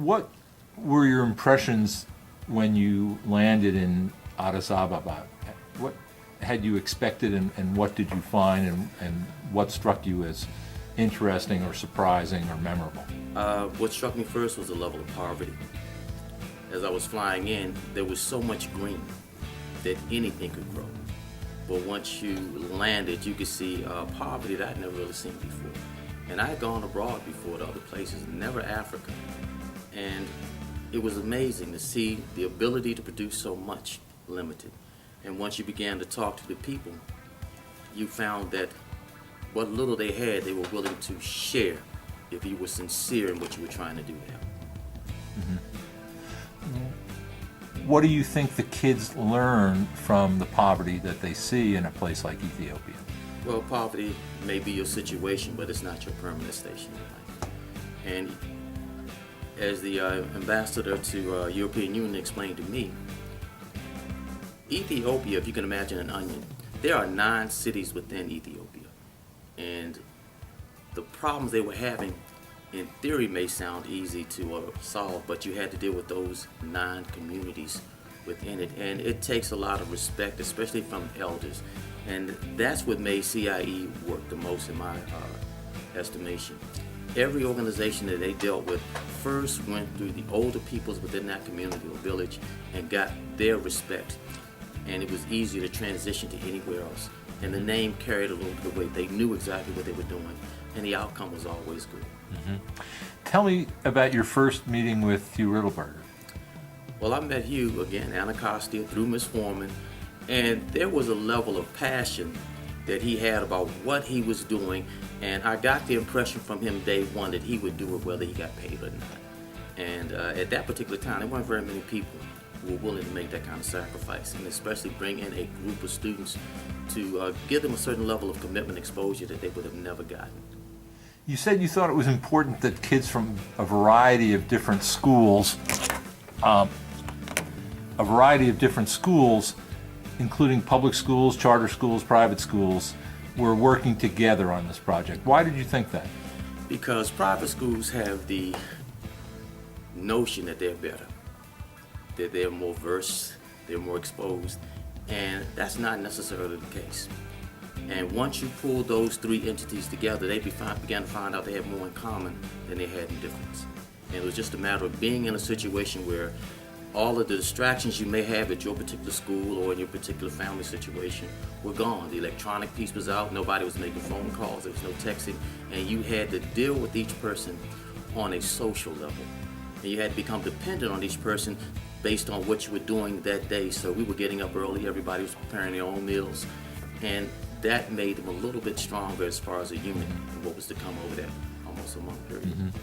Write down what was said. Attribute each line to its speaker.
Speaker 1: What were your impressions when you landed in Addis Ababa? What had you expected, and what did you find, and what struck you as interesting or surprising or memorable?
Speaker 2: What struck me first was the level of poverty. As I was flying in, there was so much green that anything could grow. But once you landed, you could see poverty that I'd never really seen before. And I had gone abroad before to other places, never Africa. And it was amazing to see the ability to produce so much limited. And once you began to talk to the people, you found that what little they had, they were willing to share if you were sincere in what you were trying to do there.
Speaker 1: What do you think the kids learn from the poverty that they see in a place like Ethiopia?
Speaker 2: Well, poverty may be your situation, but it's not your permanent station in life. And as the ambassador to European Union explained to me, Ethiopia, if you can imagine an onion, there are 9 cities within Ethiopia. And the problems they were having, in theory, may sound easy to solve, but you had to deal with those 9 communities within it. And it takes a lot of respect, especially from elders. And that's what made CIE work the most in my estimation. Every organization that they dealt with first went through the older peoples within that community or village and got their respect. And it was easier to transition to anywhere else. And the name carried a little bit of weight. They knew exactly what they were doing, and the outcome was always good.
Speaker 1: Tell me about your first meeting with Hugh Riddleberger.
Speaker 2: Well, I met Hugh, again, Anacostia, through Miss Foreman, and there was a level of passion that he had about what he was doing, and I got the impression from him day one that he would do it whether he got paid or not. And at that particular time, there weren't very many people who were willing to make that kind of sacrifice, and especially bring in a group of students to give them a certain level of commitment exposure that they would have never gotten.
Speaker 1: You said you thought it was important that kids from a variety of different schools, including public schools, charter schools, private schools, were working together on this project. Why did you think that?
Speaker 2: Because private schools have the notion that they're better, that they're more versed, they're more exposed, and that's not necessarily the case. And once you pull those 3 entities together, they began to find out they had more in common than they had in difference. And it was just a matter of being in a situation where all of the distractions you may have at your particular school or in your particular family situation were gone. The electronic piece was out, nobody was making phone calls, there was no texting, and you had to deal with each person on a social level. And you had to become dependent on each person based on what you were doing that day. So we were getting up early, everybody was preparing their own meals, and that made them a little bit stronger as far as a unit and what was to come over that almost a month period.